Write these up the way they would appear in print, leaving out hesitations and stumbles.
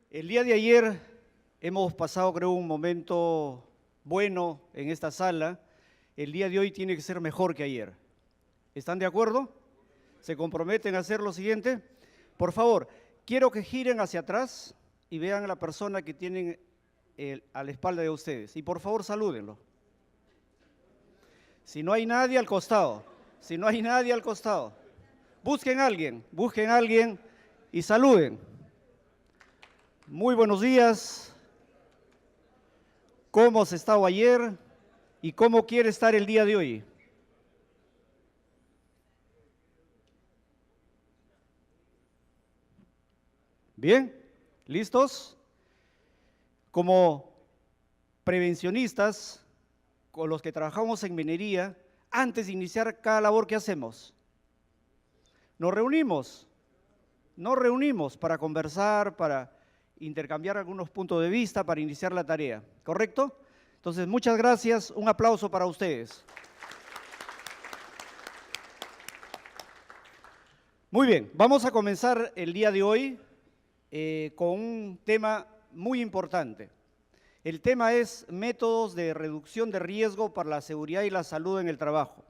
El día de ayer hemos pasado, creo, un momento bueno en esta sala. El día de hoy tiene que ser mejor que ayer. ¿Están de acuerdo? ¿Se comprometen a hacer lo siguiente? Por favor, quiero que giren hacia atrás y vean a la persona que tienen a la espalda de ustedes. Y por favor, salúdenlo. Si no hay nadie, al costado. Si no hay nadie, al costado. Busquen a alguien y saluden. Muy buenos días. ¿Cómo has estado ayer y cómo quiere estar el día de hoy? Bien, ¿listos? Como prevencionistas, con los que trabajamos en minería, antes de iniciar cada labor, ¿qué hacemos? Nos reunimos para conversar, para intercambiar algunos puntos de vista, para iniciar la tarea, ¿correcto? Entonces, muchas gracias, un aplauso para ustedes. Muy bien, vamos a comenzar el día de hoy con un tema muy importante. El tema es métodos de reducción de riesgo para la seguridad y la salud en el trabajo.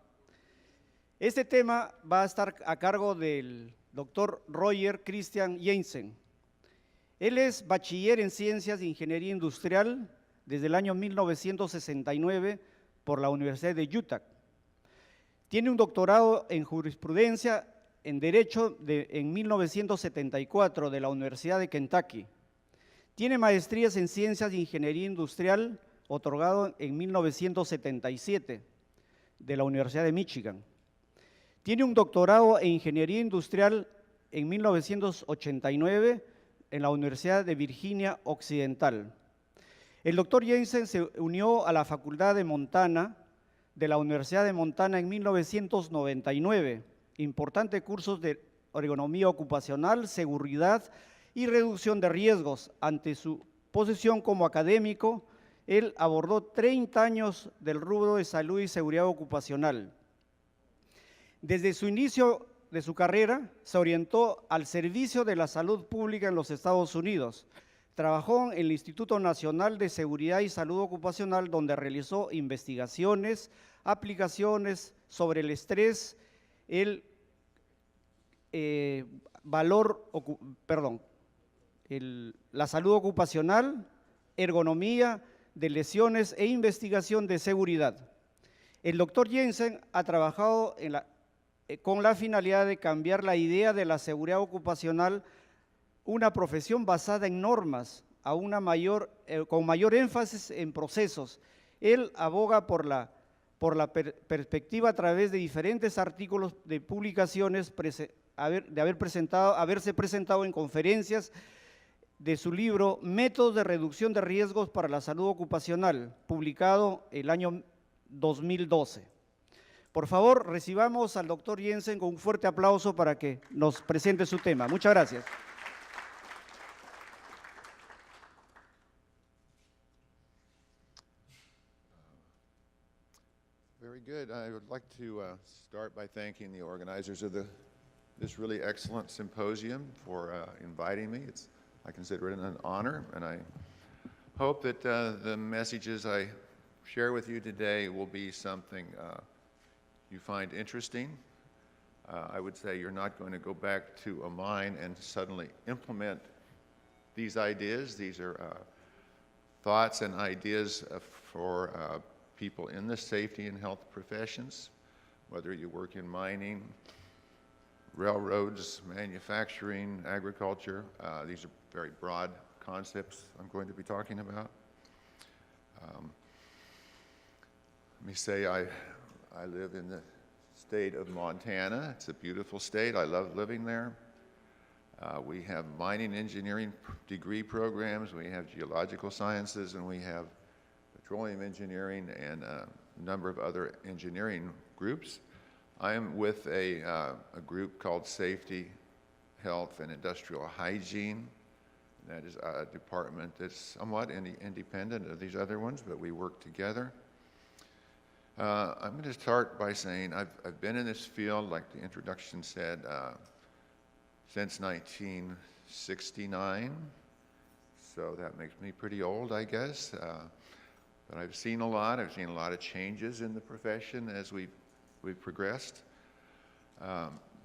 Este tema va a estar a cargo del doctor Christian Jensen. Él es bachiller en Ciencias de Ingeniería Industrial desde el año 1969 por la Universidad de Utah. Tiene un doctorado en jurisprudencia en Derecho en 1974 de la Universidad de Kentucky. Tiene maestrías en Ciencias de Ingeniería Industrial, otorgado en 1977 de la Universidad de Michigan. Tiene un doctorado en Ingeniería Industrial en 1989 en la Universidad de Virginia Occidental. El doctor Jensen se unió a la Facultad de Montana de la Universidad de Montana en 1999. Importantes cursos de ergonomía ocupacional, seguridad y reducción de riesgos. Ante su posición como académico, él abordó 30 años del rubro de salud y seguridad ocupacional. Desde su inicio de su carrera, se orientó al servicio de la salud pública en los Estados Unidos. Trabajó en el Instituto Nacional de Seguridad y Salud Ocupacional, donde realizó investigaciones, aplicaciones sobre el estrés, la salud ocupacional, ergonomía de lesiones e investigación de seguridad. El doctor Jensen ha trabajado con la finalidad de cambiar la idea de la seguridad ocupacional, una profesión basada en normas, con mayor énfasis en procesos. Él aboga por la perspectiva a través de diferentes artículos de publicaciones, haberse presentado en conferencias de su libro Métodos de reducción de riesgos para la salud ocupacional, publicado el año 2012. Por favor, recibamos al doctor Jensen con un fuerte aplauso para que nos presente su tema. Muchas gracias. Very good. I would like to start by thanking the organizers of this really excellent symposium for inviting me. I consider it an honor, and I hope that the messages I share with you today will be something you find interesting. I would say you're not going to go back to a mine and suddenly implement these ideas. These are thoughts and ideas for people in the safety and health professions, whether you work in mining, railroads, manufacturing, agriculture. These are very broad concepts I'm going to be talking about. Let me say I live in the state of Montana. It's a beautiful state. I love living there. We have mining engineering degree programs, we have geological sciences, and we have petroleum engineering and a number of other engineering groups. I am with a group called Safety, Health, and Industrial Hygiene. That is a department that's somewhat independent of these other ones, but we work together. I'm going to start by saying I've been in this field, like the introduction said, since 1969, so that makes me pretty old, I guess. But I've seen a lot. I've seen a lot of changes in the profession as we've progressed.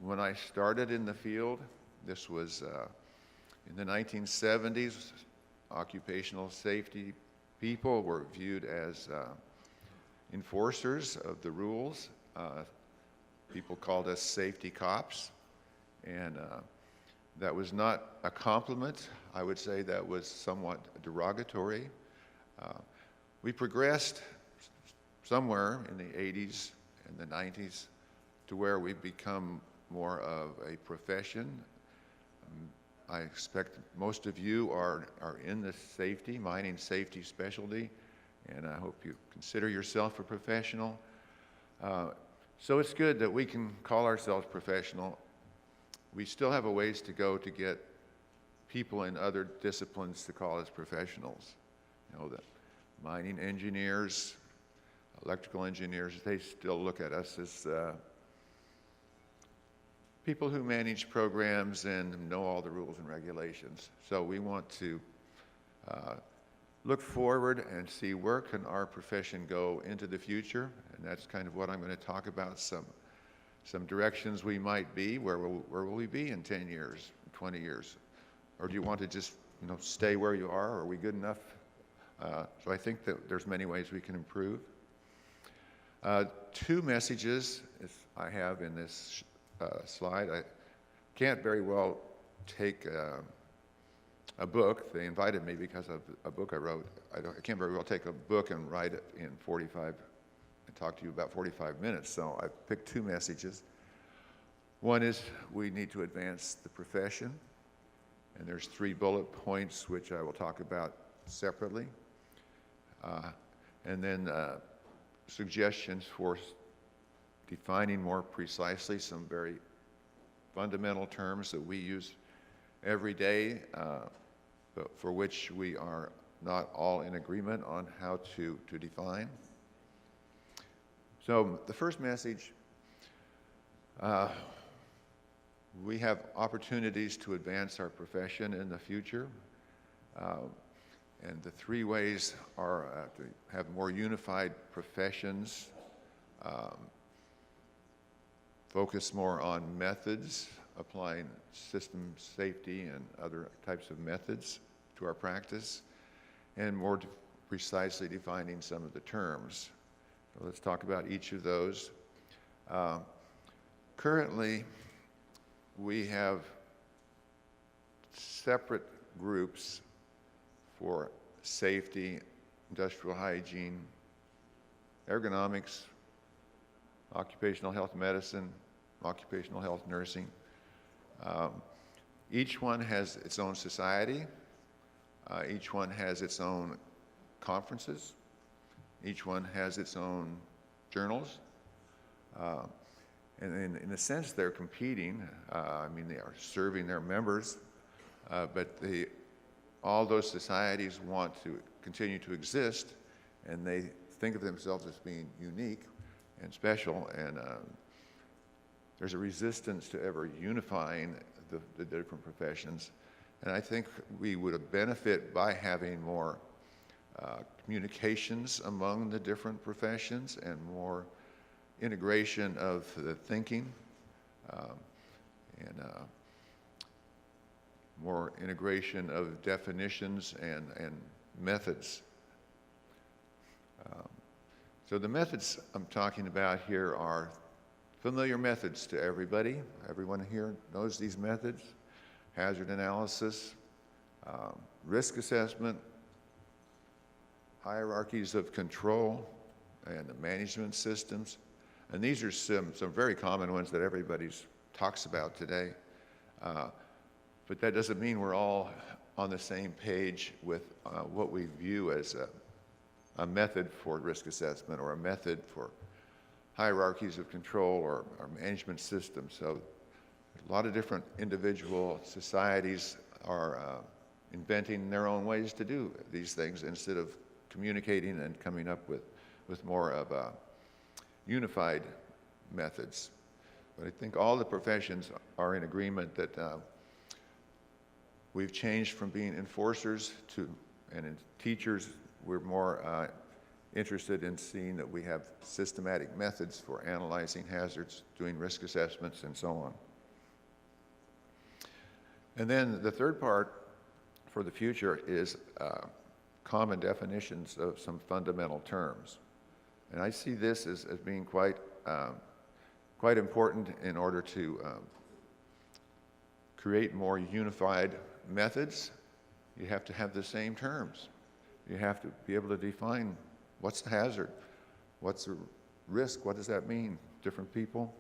When I started in the field, this was in the 1970s, occupational safety people were viewed as enforcers of the rules. People called us safety cops, and that was not a compliment. I would say that was somewhat derogatory. We progressed somewhere in the 80s and the 90s to where we've become more of a profession. I expect most of you are in the safety, mining safety specialty, and I hope you consider yourself a professional. So it's good that we can call ourselves professional. We still have a ways to go to get people in other disciplines to call us professionals. You know, the mining engineers, electrical engineers, they still look at us as people who manage programs and know all the rules and regulations. So we want to look forward and see where can our profession go into the future, and that's kind of what I'm going to talk about, some directions we might be. Where will we be in 10 years, 20 years? Or do you want to just, you know, stay where you are? Are we good enough? So I think that there's many ways we can improve. Two messages I have in this slide. I can't very well take a book. They invited me because of a book I wrote. I can't very well take a book and write it in 45 and talk to you about 45 minutes. So I picked two messages. One is we need to advance the profession, and there's 3 bullet points which I will talk about separately. And then suggestions for defining more precisely some very fundamental terms that we use every day, but for which we are not all in agreement on how to define. So the first message, we have opportunities to advance our profession in the future. And the 3 ways are to have more unified professions, focus more on methods, applying system safety and other types of methods to our practice, and more precisely defining some of the terms. So let's talk about each of those. Currently, we have separate groups for safety, industrial hygiene, ergonomics, occupational health medicine, occupational health nursing. Each one has its own society. Each one has its own conferences. Each one has its own journals. And in a sense, they're competing. I mean, they are serving their members, but all those societies want to continue to exist, and they think of themselves as being unique and special, and there's a resistance to ever unifying the different professions. And I think we would benefit by having more communications among the different professions and more integration of the thinking and more integration of definitions and methods. So the methods I'm talking about here are familiar methods to everybody. Everyone here knows these methods: hazard analysis, risk assessment, hierarchies of control, and the management systems. And these are some very common ones that everybody talks about today. But that doesn't mean we're all on the same page with what we view as a method for risk assessment or a method for hierarchies of control or management systems. So a lot of different individual societies are inventing their own ways to do these things instead of communicating and coming up with more of unified methods. But I think all the professions are in agreement that We've changed from being enforcers to, and in teachers, we're more interested in seeing that we have systematic methods for analyzing hazards, doing risk assessments, and so on. And then the third part for the future is common definitions of some fundamental terms. And I see this as being quite important in order to create more unified methods. You have to have the same terms. You have to be able to define what's the hazard, what's the risk, what does that mean, different people.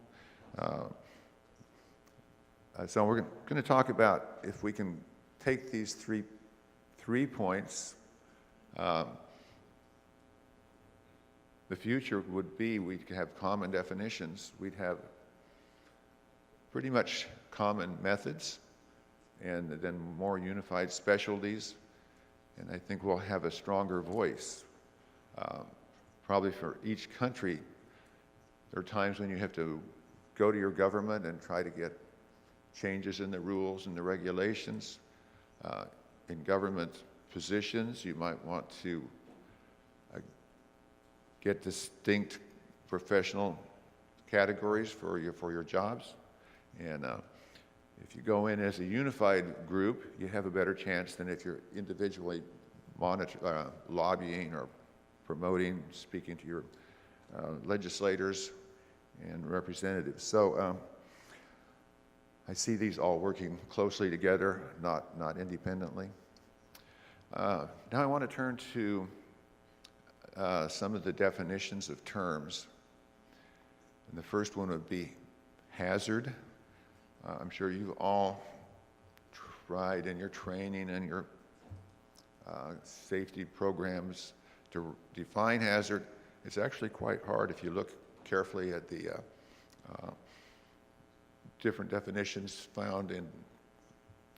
So we're going to talk about if we can take these three points. The future would be we'd have common definitions, we'd have pretty much common methods, and then more unified specialties, and I think we'll have a stronger voice. Probably for each country, there are times when you have to go to your government and try to get changes in the rules and the regulations. In government positions, you might want to get distinct professional categories for your jobs. And if you go in as a unified group, you have a better chance than if you're individually lobbying or promoting, speaking to your legislators and representatives. So I see these all working closely together, not independently. Now I want to turn to some of the definitions of terms. And the first one would be hazard. I'm sure you've all tried in your training and your safety programs to define hazard. It's actually quite hard if you look carefully at the different definitions found in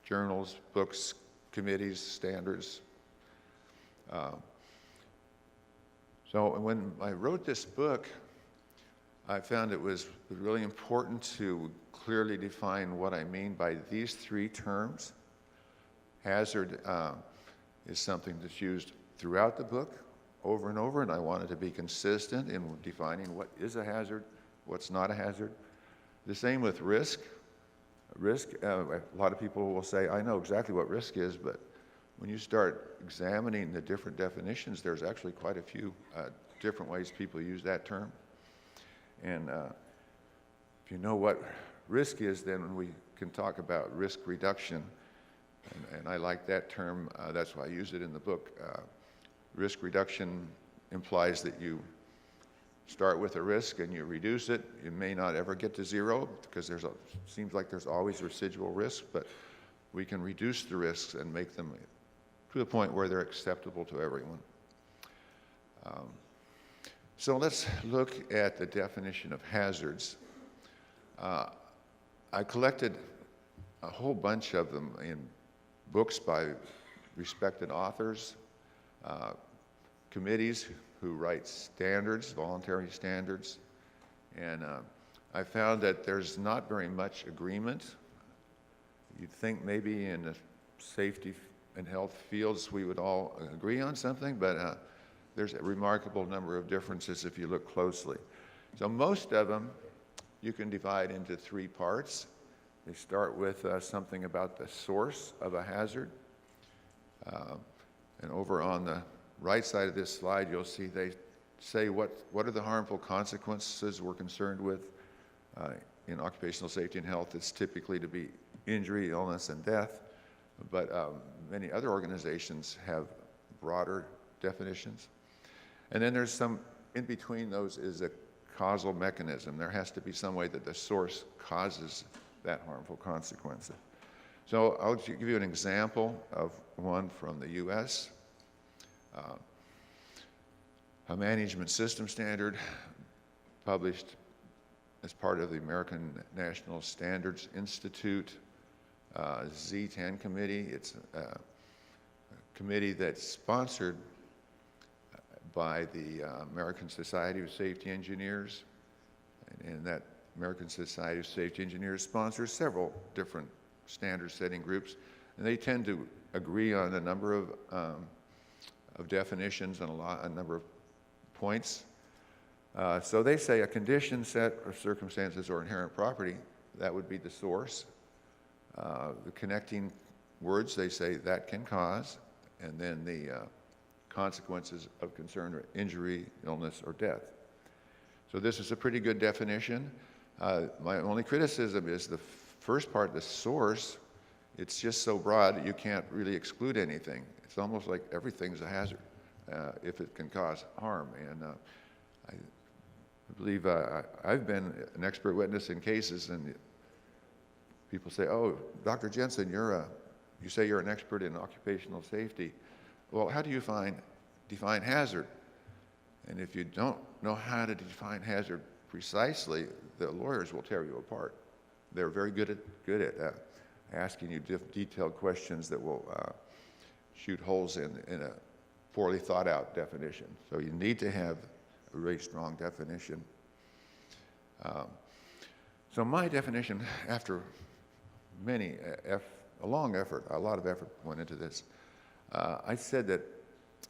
journals, books, committees, standards. So when I wrote this book, I found it was really important to clearly define what I mean by these three terms. Hazard is something that's used throughout the book over and over, and I wanted to be consistent in defining what is a hazard, what's not a hazard. The same with risk. Risk, a lot of people will say, I know exactly what risk is, but when you start examining the different definitions, there's actually quite a few different ways people use that term. And if you know what risk is, then we can talk about risk reduction. And I like that term. That's why I use it in the book. Risk reduction implies that you start with a risk and you reduce it. You may not ever get to zero because seems like there's always residual risk, but we can reduce the risks and make them to the point where they're acceptable to everyone. So let's look at the definition of hazards. I collected a whole bunch of them in books by respected authors, committees who write standards, voluntary standards, and I found that there's not very much agreement. You'd think maybe in the safety and health fields we would all agree on something, but there's a remarkable number of differences if you look closely. So most of them you can divide into three parts. They start with something about the source of a hazard. And over on the right side of this slide, you'll see they say what are the harmful consequences we're concerned with. In occupational safety and health, it's typically to be injury, illness, and death. But many other organizations have broader definitions. And then there's some, in between those is a causal mechanism. There has to be some way that the source causes that harmful consequence. So I'll give you an example of one from the US. A management system standard published as part of the American National Standards Institute Z10 committee. It's a committee that's sponsored by the American Society of Safety Engineers, and that American Society of Safety Engineers sponsors several different standard setting groups. And they tend to agree on a number of definitions and a number of points. So they say a condition, set, or circumstances or inherent property, that would be the source. The connecting words, they say that can cause, and then the consequences of concern or injury, illness, or death. So this is a pretty good definition. My only criticism is the first part, the source. It's just so broad that you can't really exclude anything. It's almost like everything's a hazard if it can cause harm. And I believe I've been an expert witness in cases, and people say, "Oh, Dr. Jensen, you say you're an expert in occupational safety. Well, how do you define hazard?" And if you don't know how to define hazard precisely, the lawyers will tear you apart. They're very good at asking you detailed questions that will shoot holes in a poorly thought out definition. So you need to have a really strong definition. So my definition, after a long effort, a lot of effort went into this, I said that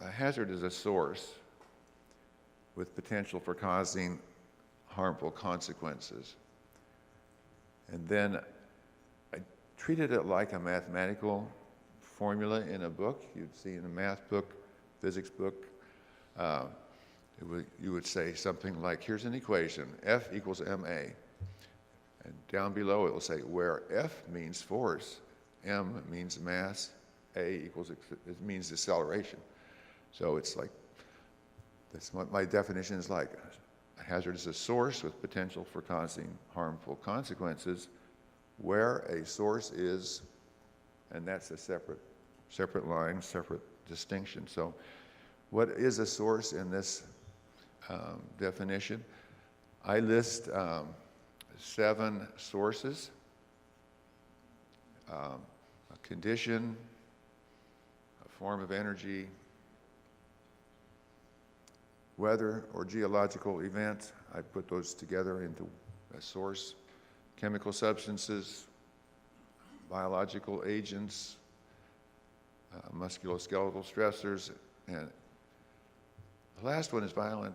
a hazard is a source with potential for causing harmful consequences. And then I treated it like a mathematical formula in a book. You'd see in a math book, physics book, you would say something like, here's an equation, F equals ma. And down below it will say where F means force, m means mass, it means acceleration. So it's like, that's what my definition is like. A hazard is a source with potential for causing harmful consequences where a source is, and that's a separate line, separate distinction. So what is a source in this definition? I list 7 sources: a condition, a form of energy, weather or geological event. I put those together into a source. Chemical substances, biological agents, musculoskeletal stressors, and the last one is violent